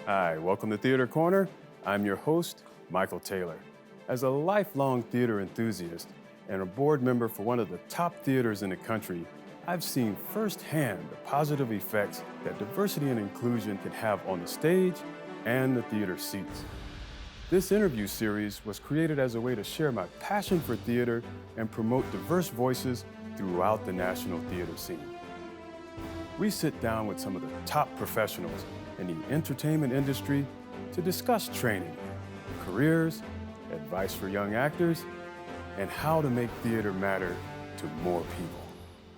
Hi, welcome to Theater Corner. I'm your host, Michael Taylor. As a lifelong theater enthusiast and a board member for one of the top theaters in the country, I've seen firsthand the positive effects that diversity and inclusion can have on the stage and the theater seats. This interview series was created as a way to share my passion for theater and promote diverse voices throughout the national theater scene. We sit down with some of the top professionals in the entertainment industry to discuss training, careers, advice for young actors, and how to make theater matter to more people.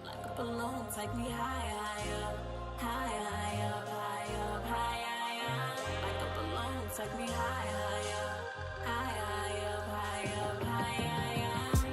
Like a balloon, take me higher, higher, higher, higher, higher, higher, higher. Like a balloon, take me higher, higher, higher, higher, higher, higher.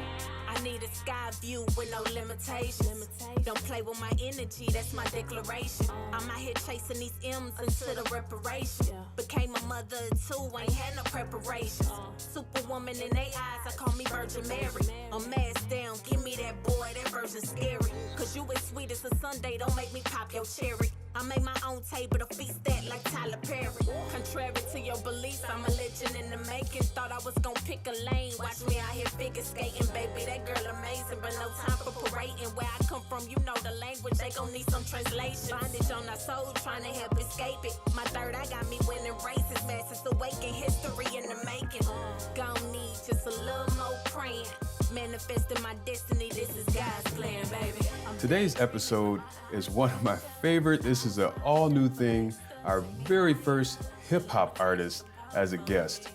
I need a sky view with no limitations. Don't play with my energy, that's my declaration. I'm out here chasing these M's into the reparation. Became a mother too, ain't had no preparation. Superwoman in they eyes, I call me Virgin Mary. I'm masked down, give me that boy, that version scary. Cause you as sweet as a sundae, don't make me pop your cherry. I made my own table to feast that like Tyler Perry. Contrary to your beliefs, I'm a legend in the making. Thought I was gonna pick a lane, watch me out here figure skating. Baby, that girl amazing, but no time for parading. Where I come from, you know the language, they gon' need some translation. Bondage on our soul, trying to help escape it. My third eye got me winning races, masses awaken, history in the making. Gon' need just a little more praying. Manifesting my destiny, this is God's plan, baby. Today's episode is one of my favorite. This is an all-new thing, our very first hip-hop artist as a guest.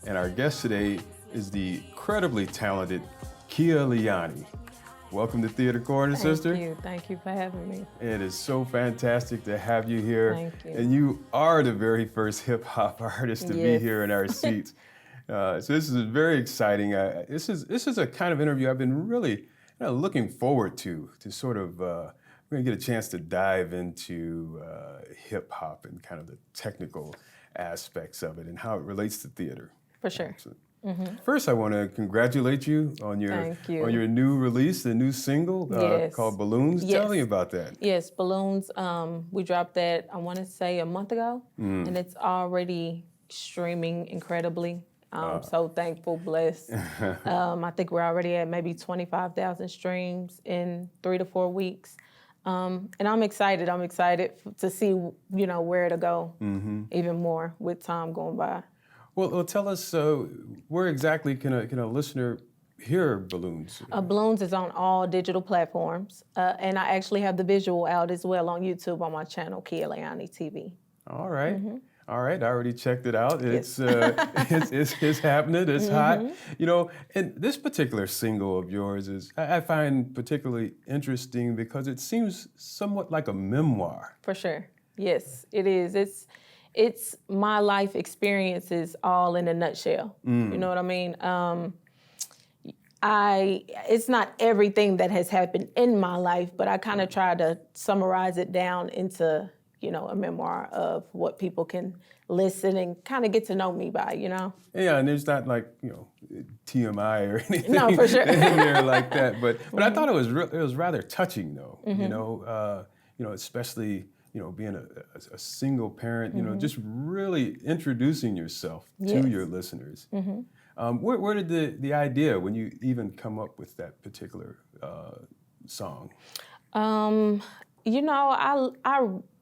And our guest today is the incredibly talented Kia Leiani. Welcome to Theater Corner, sister. Thank you for having me. It is so fantastic to have you here. Thank you. And you are the very first hip-hop artist to be here in our seats. So this is very exciting. This is a kind of interview I've been really looking forward to sort of, we're gonna get a chance to dive into hip hop and kind of the technical aspects of it and how it relates to theater. For sure. First, I want to congratulate you on your new release, the new single called Balloons. Yes. Tell me about that. Yes, Balloons. We dropped that, I want to say, a month ago, and it's already streaming incredibly. So thankful, blessed. I think we're already at maybe 25,000 streams in 3 to 4 weeks. And I'm excited. I'm excited to see, where it'll go even more with time going by. Well, tell us, where exactly can a listener hear Balloons? Balloons is on all digital platforms. And I actually have the visual out as well on YouTube on my channel, Kia Leiani TV. All right. All right, I already checked it out. It's it's happening. It's hot. And this particular single of yours I find particularly interesting because it seems somewhat like a memoir. For sure. Yes, it is. It's my life experiences all in a nutshell. You know what I mean? It's not everything that has happened in my life, but I kind of try to summarize it down into a memoir of what people can listen and kind of get to know me by, Yeah, and there's not like, TMI or anything no, for sure. in there like that. But I thought it was rather touching though, especially, being a single parent, just really introducing yourself to your listeners. Where did the idea, when you even come up with that particular song?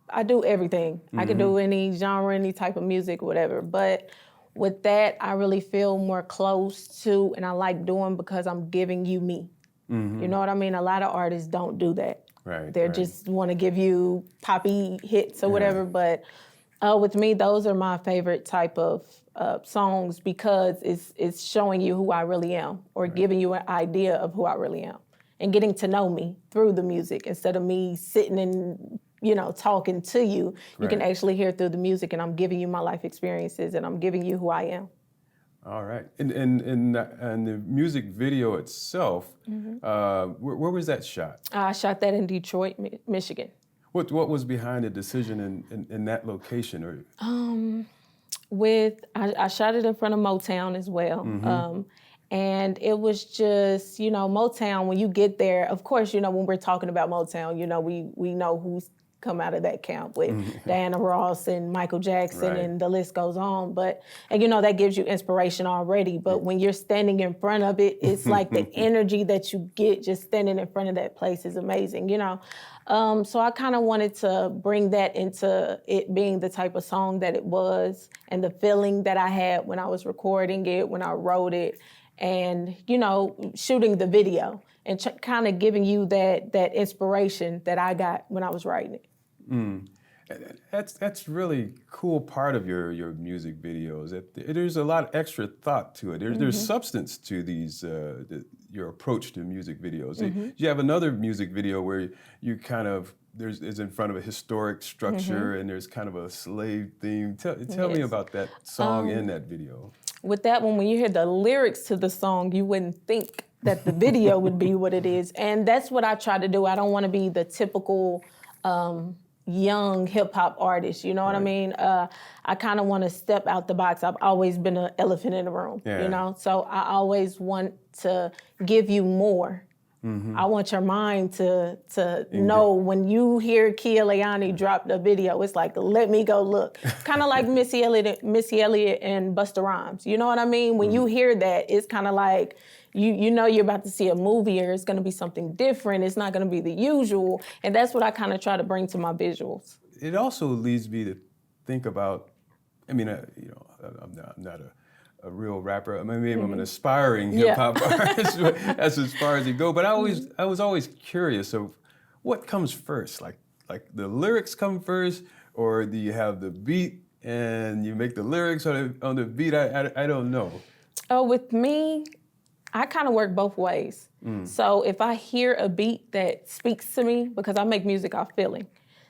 I do everything. I can do any genre, any type of music, whatever. But with that, I really feel more close to, and I like doing because I'm giving you me. You know what I mean? A lot of artists don't do that. Right. They just want to give you poppy hits or whatever. But with me, those are my favorite type of songs because it's showing you who I really am or giving you an idea of who I really am and getting to know me through the music instead of me sitting and talking to you. You can actually hear through the music, and I'm giving you my life experiences, and I'm giving you who I am. All right. And the music video itself, where was that shot? I shot that in Detroit, Michigan. What was behind the decision in that location? Or I shot it in front of Motown as well. And it was just, Motown, when you get there, of course, when we're talking about Motown, we know who's come out of that camp with Diana Ross and Michael Jackson, Right. and the list goes on. But, and you know, that gives you inspiration already. But when you're standing in front of it, it's like the energy that you get just standing in front of that place is amazing, you know. So I kind of wanted to bring that into it being the type of song that it was and the feeling that I had when I was recording it, when I wrote it, and, you know, shooting the video and kind of giving you that inspiration that I got when I was writing it. That's really cool part of your music videos. There's a lot of extra thought to it. There's substance to these your approach to music videos. You have another music video where you kind of is in front of a historic structure and there's kind of a slave theme. Tell me about that song in that video. With that one, when you hear the lyrics to the song, you wouldn't think that the video would be what it is. And that's what I try to do. I don't want to be the typical young hip hop artist, you know what I mean? I kind of want to step out the box. I've always been an elephant in the room, you know? So I always want to give you more. I want your mind to know when you hear Kia Leiani drop the video, it's like, let me go look. Kind of like Missy Elliott and Busta Rhymes. You know what I mean? When you hear that, it's kind of like, you know you're about to see a movie or it's going to be something different. It's not going to be the usual. And that's what I kind of try to bring to my visuals. It also leads me to think about, I mean, you know, I'm not a real rapper. I mean, maybe I'm an aspiring hip hop artist. That's as far as you go. But I was always curious of what comes first. Like the lyrics come first, or do you have the beat and you make the lyrics on the beat? I don't know. Oh, with me, I kind of work both ways. So if I hear a beat that speaks to me, because I make music off feeling.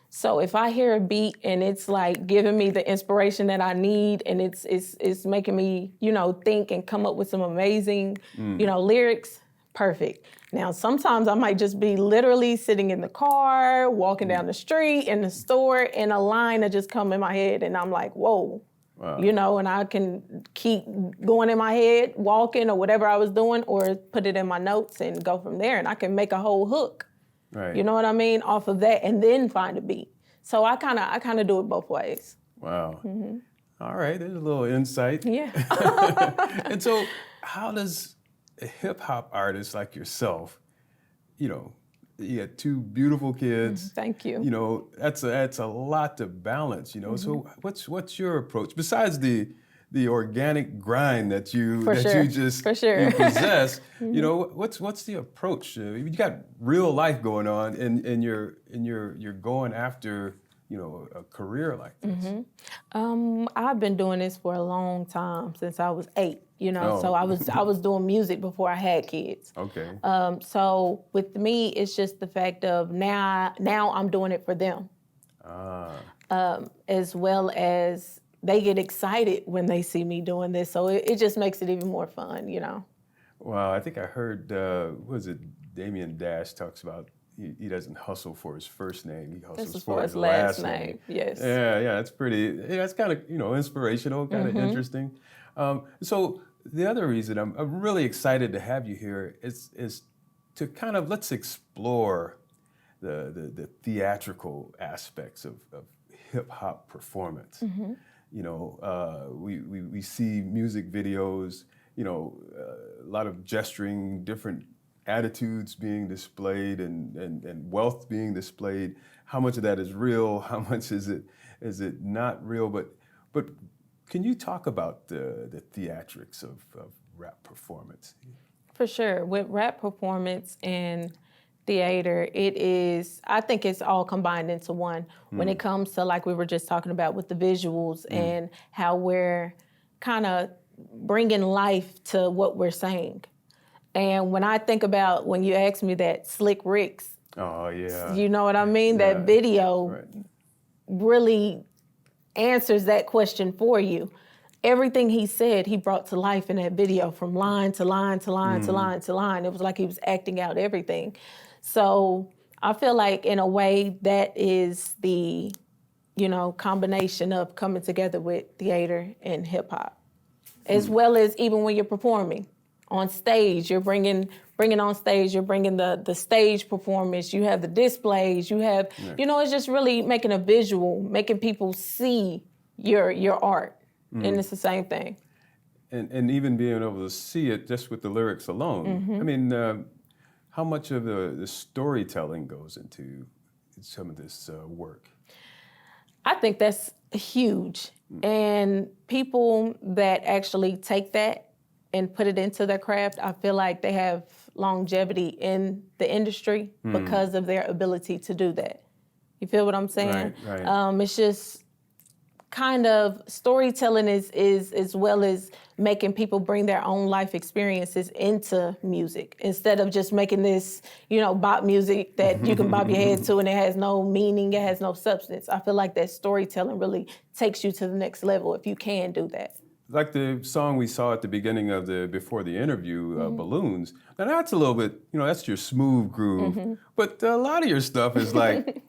So if I hear a beat and it's like giving me the inspiration that I need and it's making me, you know, think and come up with some amazing, you know, lyrics, perfect. Now, sometimes I might just be literally sitting in the car, walking down the street, in the store, and a line will just come in my head and I'm like, whoa. Wow. You know, and I can keep going in my head, walking or whatever I was doing, or put it in my notes and go from there. And I can make a whole hook. Right. You know what I mean? Off of that, and then find a beat. So I kind of do it both ways. Wow. All right, there's a little insight. Yeah. And so, how does a hip hop artist like yourself, you know, you got two beautiful kids. Thank you. You know, that's a lot to balance. You know, so what's your approach besides the organic grind that you just you possess? You know, what's the approach? You got real life going on, and you're going after, you know, a career like this. I've been doing this for a long time, since I was 8. You know, so I was doing music before I had kids. Okay. So with me, it's just the fact of now I'm doing it for them, as well as they get excited when they see me doing this. So it just makes it even more fun, you know. Well, I think I heard, was it Damian Dash talks about he doesn't hustle for his first name, he hustles for his last name. Yes. Yeah, that's pretty, that's kind of, you know, inspirational, kind of interesting. So the other reason I'm really excited to have you here is to kind of, let's explore the theatrical aspects of hip hop performance. You know, we see music videos, you know, a lot of gesturing, different attitudes being displayed and wealth being displayed. How much of that is real? How much is it not real? But can you talk about the theatrics of rap performance? For sure. With rap performance and theater, I think it's all combined into one. When it comes to, like we were just talking about with the visuals and how we're kind of bringing life to what we're saying. And when I think about, when you ask me that, Slick Rick's, oh yeah, you know what I mean? Yeah. That video really answers that question for you. Everything he said, he brought to life in that video, from line to line to line to line to line. It was like he was acting out everything. So I feel like, in a way, that is the, you know, combination of coming together with theater and hip hop, as well as even when you're performing. on stage. You're bringing on stage. You're bringing the stage performance. You have the displays. You have, it's just really making a visual, making people see your art. And it's the same thing. And even being able to see it just with the lyrics alone. I mean, how much of the storytelling goes into some of this work? I think that's huge. And people that actually take that and put it into their craft, I feel like they have longevity in the industry because of their ability to do that. You feel what I'm saying? Right. It's just kind of storytelling is as well as making people bring their own life experiences into music instead of just making this, bop music that you can bob your head to and it has no meaning, it has no substance. I feel like that storytelling really takes you to the next level if you can do that. Like the song we saw at the beginning of before the interview, Balloons. Now that's a little bit, that's your smooth groove. But a lot of your stuff is like,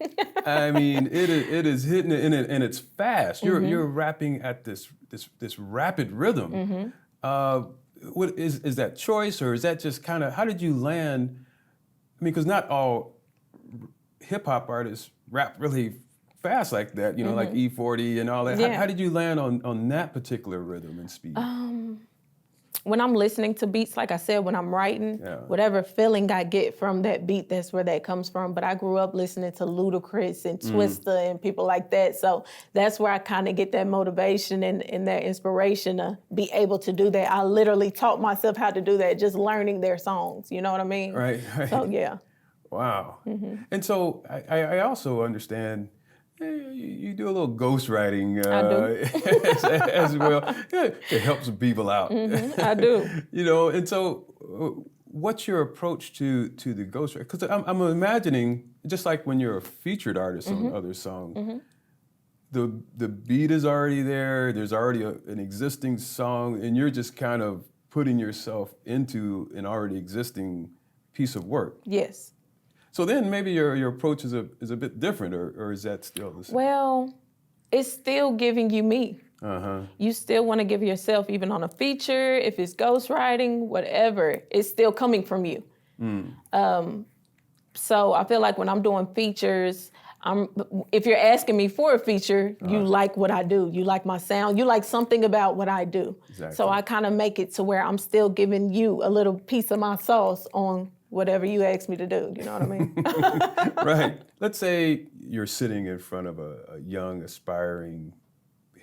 I mean, it is hitting it and it's fast. You're rapping at this rapid rhythm. What is that choice, or is that just kind of, how did you land? I mean, because not all hip hop artists rap really fast like that, like E40 and all that. Yeah. How did you land on that particular rhythm and speed? When I'm listening to beats, like I said, when I'm writing, whatever feeling I get from that beat, that's where that comes from. But I grew up listening to Ludacris and Twista and people like that. So that's where I kind of get that motivation and that inspiration to be able to do that. I literally taught myself how to do that, just learning their songs. You know what I mean? Right. So, yeah. Wow. And so I also understand you do a little ghostwriting as well. It helps people out. I do. And so what's your approach to the ghostwriting? Because I'm imagining, just like when you're a featured artist on other songs, the beat is already there, there's already an existing song, and you're just kind of putting yourself into an already existing piece of work. Yes. So then maybe your approach is a bit different, or is that still the same? Well, it's still giving you me. You still want to give yourself, even on a feature, if it's ghostwriting, whatever, it's still coming from you. So I feel like when I'm doing features, if you're asking me for a feature, you like what I do. You like my sound. You like something about what I do. Exactly. So I kind of make it to where I'm still giving you a little piece of my sauce on whatever you ask me to do, you know what I mean? Right. Let's say you're sitting in front of a young, aspiring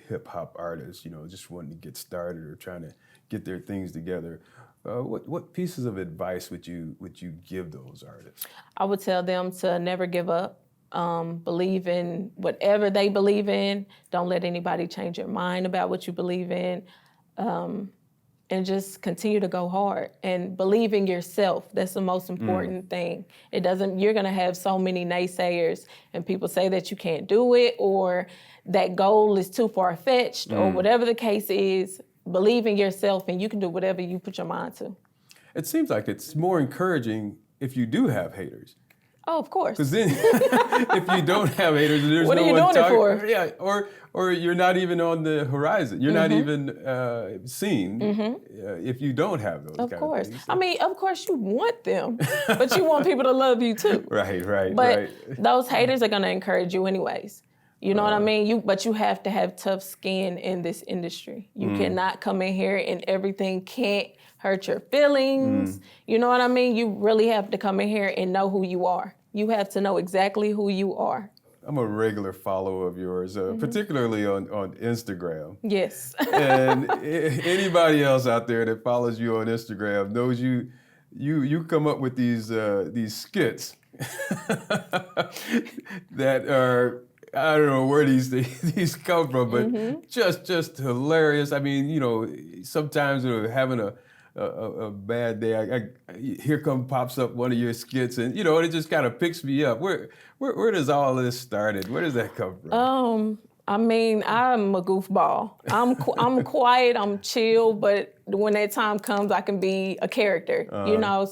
hip-hop artist, just wanting to get started or trying to get their things together. What pieces of advice would you give those artists? I would tell them to never give up. Believe in whatever they believe in. Don't let anybody change your mind about what you believe in. And just continue to go hard and believe in yourself. That's the most important thing. You're gonna have so many naysayers and people say that you can't do it or that goal is too far-fetched or whatever the case is. Believe in yourself and you can do whatever you put your mind to. It seems like it's more encouraging if you do have haters. Oh, of course. Because then, if you don't have haters, there's what no are you one doing talking. it for? Yeah, or you're not even on the horizon. You're not even seen if you don't have those. Of kind course. Of things. I mean, of course you want them, but you want people to love you too. Right. But those haters are gonna encourage you anyways. You know what I mean? But you have to have tough skin in this industry. You cannot come in here and everything can't hurt your feelings. You know what I mean? You really have to come in here and know who you are. You have to know exactly who you are. I'm a regular follower of yours, particularly on Instagram. Yes. And anybody else out there that follows you on Instagram knows you come up with these skits that are, I don't know where these come from, but just hilarious. I mean, sometimes having a bad day, here pops up one of your skits, and it just kind of picks me up. Where does all this started? Where does that come from? I mean, I'm a goofball. I'm quiet, I'm chill, but when that time comes, I can be a character,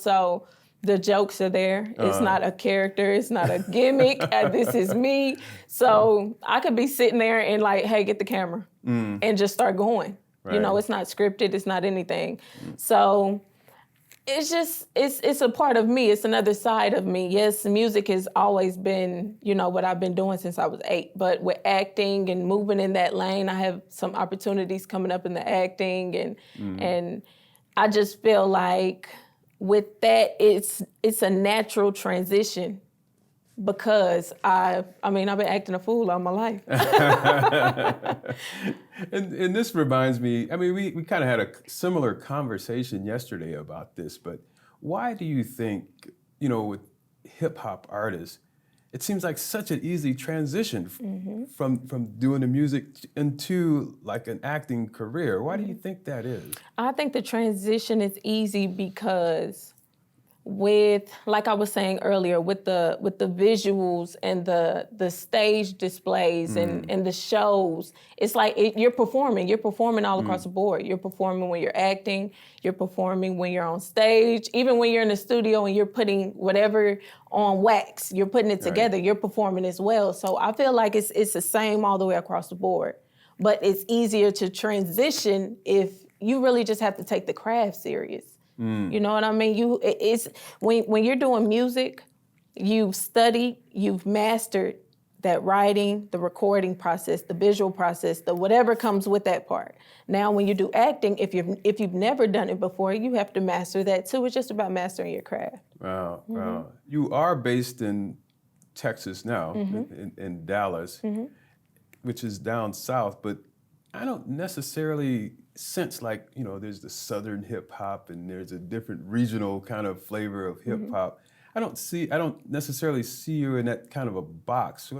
so the jokes are there. It's not a character, it's not a gimmick. This is me. So I could be sitting there and like, hey, get the camera and just start going. Right. It's not scripted, it's not anything. So It's just it's a part of me. It's another side of me. Yes, music has always been, what I've been doing since I was 8. But with acting and moving in that lane, I have some opportunities coming up in the acting, and I just feel like with that, it's a natural transition because I've been acting a fool all my life. And this reminds me, we kind of had a similar conversation yesterday about this, but why do you think, with hip hop artists, it seems like such an easy transition from doing the music into like an acting career? Why do you think that is? I think the transition is easy because like I was saying earlier, with the visuals and the stage displays and the shows, it's like you're performing all across the board. You're performing when you're acting, you're performing when you're on stage, even when you're in the studio and you're putting whatever on wax, you're putting it together, you're performing as well. So I feel like it's the same all the way across the board, but it's easier to transition if you really just have to take the craft serious. You know what I mean? It's when you're doing music, you've studied, you've mastered that writing, the recording process, the visual process, the whatever comes with that part. Now, when you do acting, if you've never done it before, you have to master that too. It's just about mastering your craft. Wow, wow. You are based in Texas now, in Dallas, which is down south, but I don't necessarily sense like, there's the Southern hip hop and there's a different regional kind of flavor of hip hop. I don't necessarily see you in that kind of a box.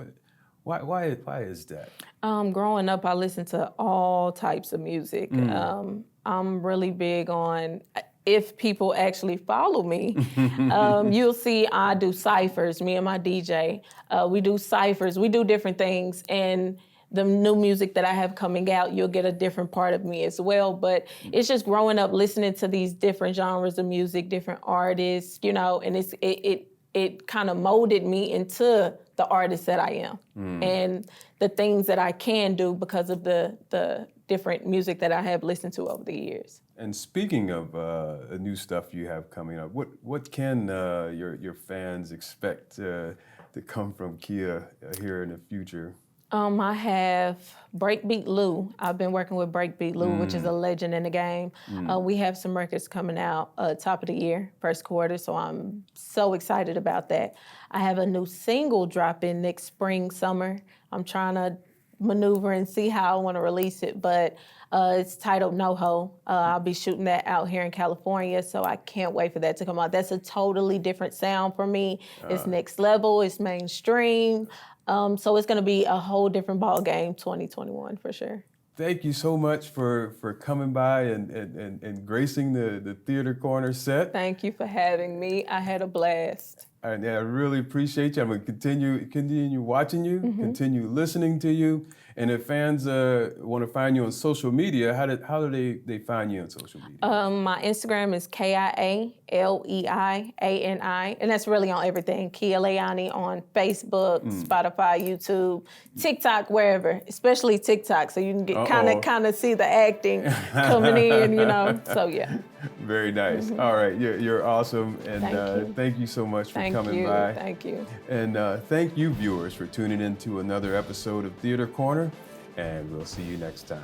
Why is that? Growing up, I listened to all types of music. I'm really big on, if people actually follow me, you'll see I do ciphers, me and my DJ. We do ciphers, we do different things, and the new music that I have coming out, you'll get a different part of me as well. But it's just growing up listening to these different genres of music, different artists, and it kind of molded me into the artist that I am and the things that I can do because of the different music that I have listened to over the years. And speaking of the new stuff you have coming up, what can your fans expect to come from Kia here in the future? I have Breakbeat Lou. I've been working with Breakbeat Lou, which is a legend in the game. We have some records coming out top of the year, first quarter, so I'm so excited about that. I have a new single dropping next spring, summer. I'm trying to maneuver and see how I want to release it, but it's titled No Ho. I'll be shooting that out here in California, so I can't wait for that to come out. That's a totally different sound for me. It's next level, it's mainstream. So it's going to be a whole different ball game 2021 for sure. Thank you so much for coming by and gracing the Theater Corner set. Thank you for having me. I had a blast. And I really appreciate you. I'm going to continue watching you, continue listening to you. And if fans want to find you on social media, how do they find you on social media? My Instagram is KIALEIANI, and that's really on everything. Kia Leiani on Facebook, Spotify, YouTube, TikTok, wherever, especially TikTok, so you can get kind of see the acting coming in, So yeah. Very nice. All right, you're awesome, and thank you so much for coming by. Thank you. And thank you, viewers, for tuning in to another episode of Theater Corner, and we'll see you next time.